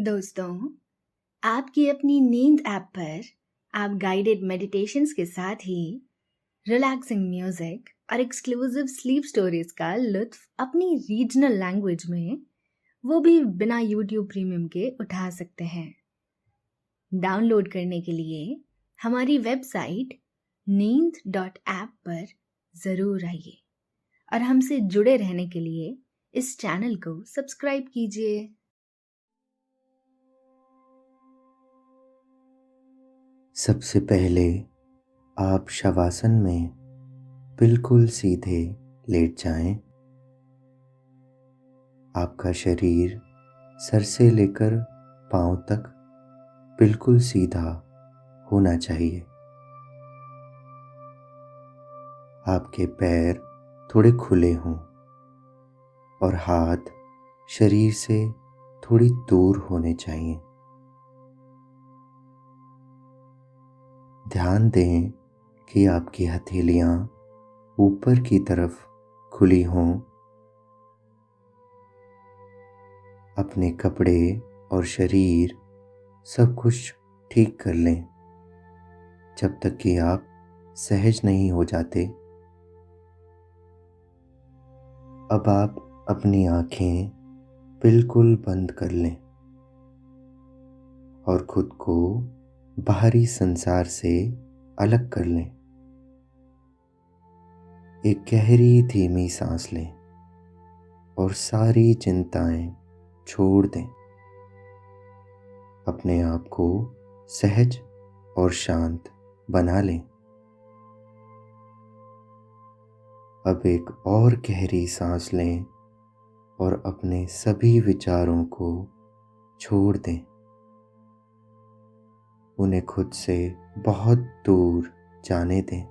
दोस्तों, आपकी अपनी नींद ऐप पर आप गाइडेड मेडिटेशंस के साथ ही रिलैक्सिंग म्यूजिक और एक्सक्लूसिव स्लीप स्टोरीज का लुत्फ अपनी रीजनल लैंग्वेज में, वो भी बिना यूट्यूब प्रीमियम के उठा सकते हैं। डाउनलोड करने के लिए हमारी वेबसाइट नींद.ऐप पर ज़रूर आइए और हमसे जुड़े रहने के लिए इस चैनल को सब्सक्राइब कीजिए। सबसे पहले आप शवासन में बिल्कुल सीधे लेट जाएं। आपका शरीर सर से लेकर पांव तक बिल्कुल सीधा होना चाहिए। आपके पैर थोड़े खुले हों और हाथ शरीर से थोड़ी दूर होने चाहिए। ध्यान दें कि आपकी हथेलियां ऊपर की तरफ खुली हों। अपने कपड़े और शरीर सब कुछ ठीक कर लें जब तक कि आप सहज नहीं हो जाते। अब आप अपनी आंखें बिल्कुल बंद कर लें और खुद को बाहरी संसार से अलग कर लें। एक गहरी धीमी सांस लें और सारी चिंताएं छोड़ दें। अपने आप को सहज और शांत बना लें। अब एक और गहरी सांस लें और अपने सभी विचारों को छोड़ दें। उन्हें खुद से बहुत दूर जाने दें।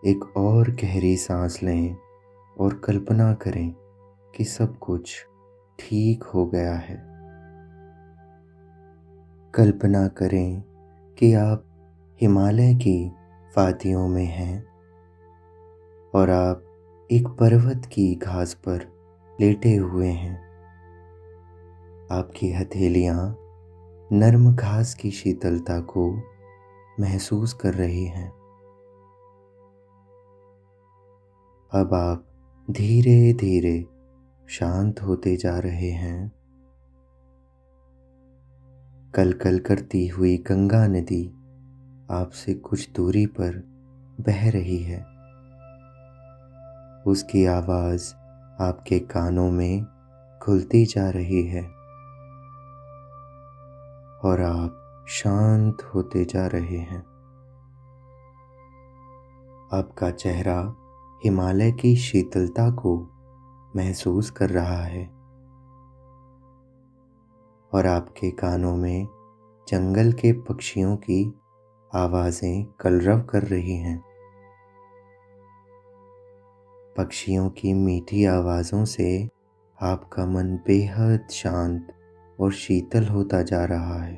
एक और गहरी सांस लें और कल्पना करें कि सब कुछ ठीक हो गया है। कल्पना करें कि आप हिमालय की वादियों में हैं और आप एक पर्वत की घास पर लेटे हुए हैं। आपकी हथेलियां नर्म घास की शीतलता को महसूस कर रही हैं। अब आप धीरे धीरे शांत होते जा रहे हैं। कल कल करती हुई गंगा नदी आपसे कुछ दूरी पर बह रही है। उसकी आवाज आपके कानों में घुलती जा रही है और आप शांत होते जा रहे हैं। आपका चेहरा हिमालय की शीतलता को महसूस कर रहा है और आपके कानों में जंगल के पक्षियों की आवाजें कलरव कर रही हैं। पक्षियों की मीठी आवाजों से आपका मन बेहद शांत और शीतल होता जा रहा है।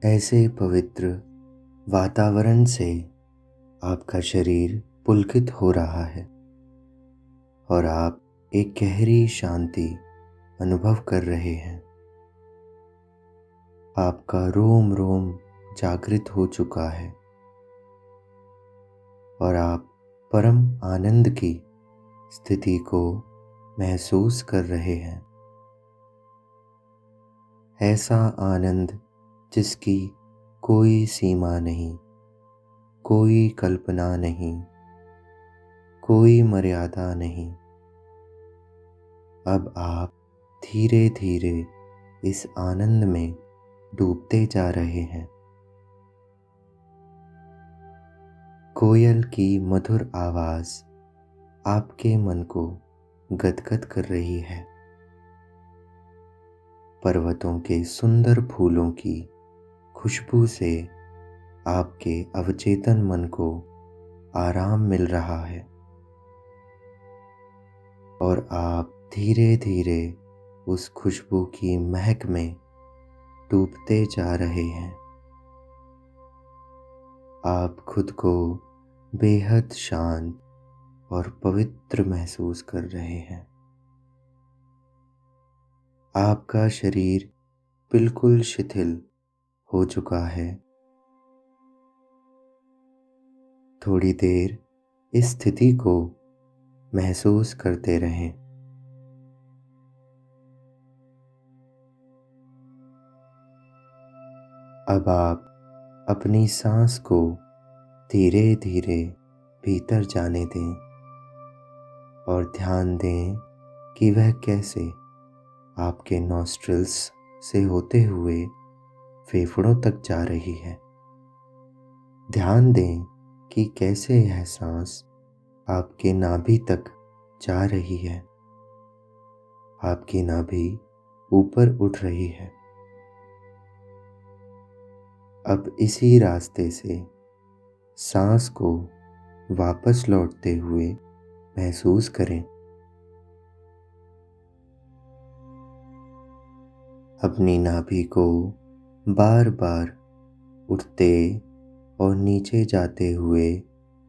ऐसे पवित्र वातावरण से आपका शरीर पुलकित हो रहा है और आप एक गहरी शांति अनुभव कर रहे हैं। आपका रोम रोम जागृत हो चुका है और आप परम आनंद की स्थिति को महसूस कर रहे हैं। ऐसा आनंद जिसकी कोई सीमा नहीं, कोई कल्पना नहीं, कोई मर्यादा नहीं। अब आप धीरे धीरे इस आनंद में डूबते जा रहे हैं। कोयल की मधुर आवाज आपके मन को गदगद कर रही है। पर्वतों के सुंदर फूलों की खुशबू से आपके अवचेतन मन को आराम मिल रहा है और आप धीरे धीरे उस खुशबू की महक में डूबते जा रहे हैं। आप खुद को बेहद शांत और पवित्र महसूस कर रहे हैं। आपका शरीर बिल्कुल शिथिल हो चुका है। थोड़ी देर इस स्थिति को महसूस करते रहें। अब आप अपनी सांस को धीरे धीरे भीतर जाने दें और ध्यान दें कि वह कैसे आपके नॉस्ट्रिल्स से होते हुए फेफड़ों तक जा रही है। ध्यान दें कि कैसे यह सांस आपके नाभि तक जा रही है। आपकी नाभि ऊपर उठ रही है। अब इसी रास्ते से सांस को वापस लौटते हुए महसूस करें। अपनी नाभि को बार बार उठते और नीचे जाते हुए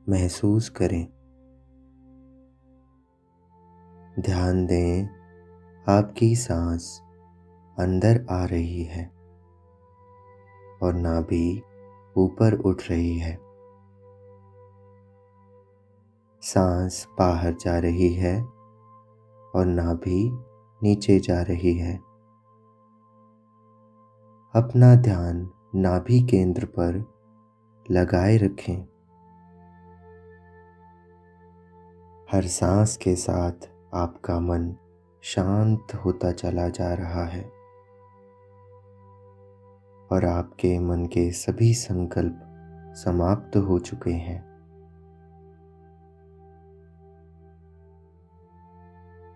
महसूस करें। ध्यान दें, आपकी सांस अंदर आ रही है और नाभि ऊपर उठ रही है। सांस बाहर जा रही है और नाभि नीचे जा रही है। अपना ध्यान नाभि केंद्र पर लगाए रखें। हर सांस के साथ आपका मन शांत होता चला जा रहा है और आपके मन के सभी संकल्प समाप्त हो चुके हैं।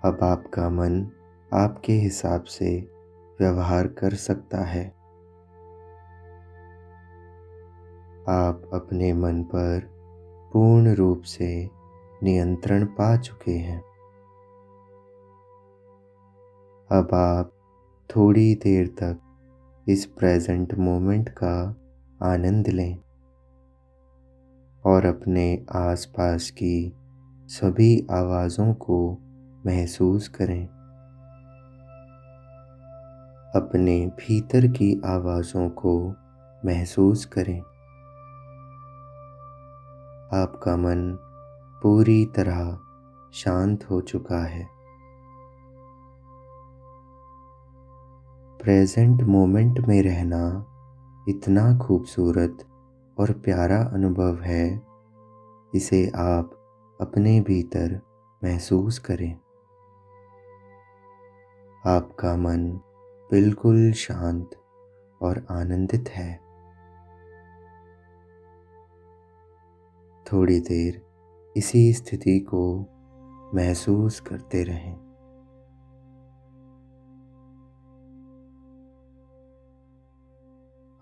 अब आपका मन आपके हिसाब से व्यवहार कर सकता है। आप अपने मन पर पूर्ण रूप से नियंत्रण पा चुके हैं। अब आप थोड़ी देर तक इस प्रेजेंट मोमेंट का आनंद लें और अपने आसपास की सभी आवाज़ों को महसूस करें। अपने भीतर की आवाज़ों को महसूस करें। आपका मन पूरी तरह शांत हो चुका है। प्रेजेंट मोमेंट में रहना इतना खूबसूरत और प्यारा अनुभव है, इसे आप अपने भीतर महसूस करें। आपका मन बिल्कुल शांत और आनंदित है। थोड़ी देर इसी स्थिति को महसूस करते रहें।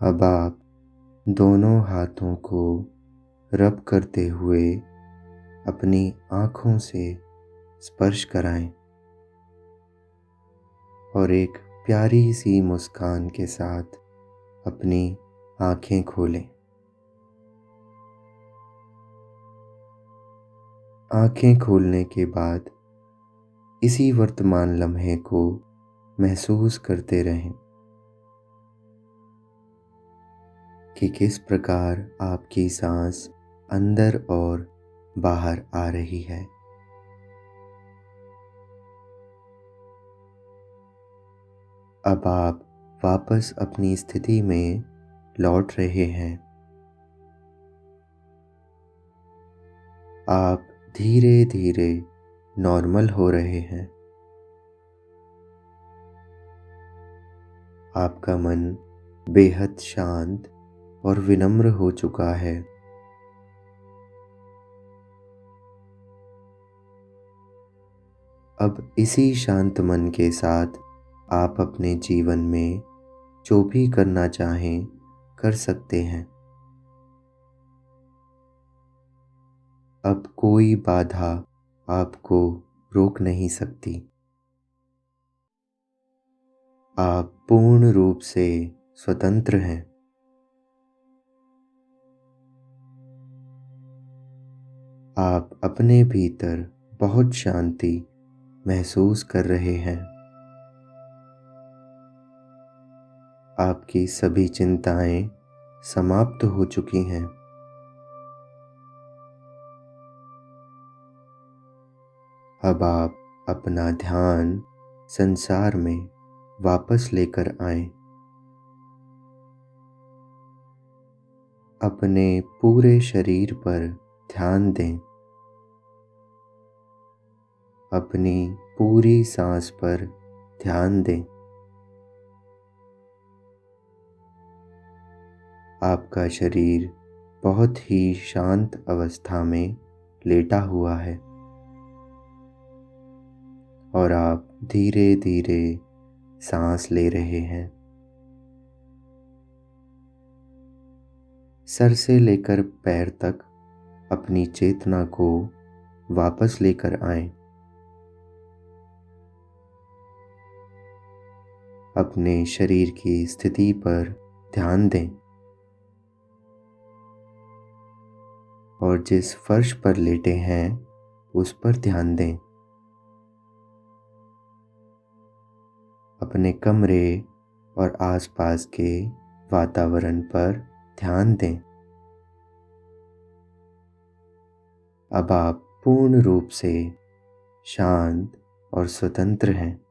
अब आप दोनों हाथों को रब करते हुए अपनी आँखों से स्पर्श कराएं और एक प्यारी सी मुस्कान के साथ अपनी आँखें खोलें। आँखें खोलने के बाद इसी वर्तमान लम्हे को महसूस करते रहें कि किस प्रकार आपकी सांस अंदर और बाहर आ रही है। अब आप वापस अपनी स्थिति में लौट रहे हैं। आप धीरे धीरे नॉर्मल हो रहे हैं। आपका मन बेहद शांत और विनम्र हो चुका है। अब इसी शांत मन के साथ आप अपने जीवन में जो भी करना चाहें कर सकते हैं। अब कोई बाधा आपको रोक नहीं सकती। आप पूर्ण रूप से स्वतंत्र हैं। आप अपने भीतर बहुत शांति महसूस कर रहे हैं। आपकी सभी चिंताएं समाप्त हो चुकी हैं। अब आप अपना ध्यान संसार में वापस लेकर आएं। अपने पूरे शरीर पर ध्यान दें। अपनी पूरी सांस पर ध्यान दें। आपका शरीर बहुत ही शांत अवस्था में लेटा हुआ है और आप धीरे धीरे सांस ले रहे हैं। सर से लेकर पैर तक अपनी चेतना को वापस लेकर आएं। अपने शरीर की स्थिति पर ध्यान दें और जिस फर्श पर लेटे हैं उस पर ध्यान दें। अपने कमरे और आसपास के वातावरण पर ध्यान दें। अब आप पूर्ण रूप से शांत और स्वतंत्र हैं।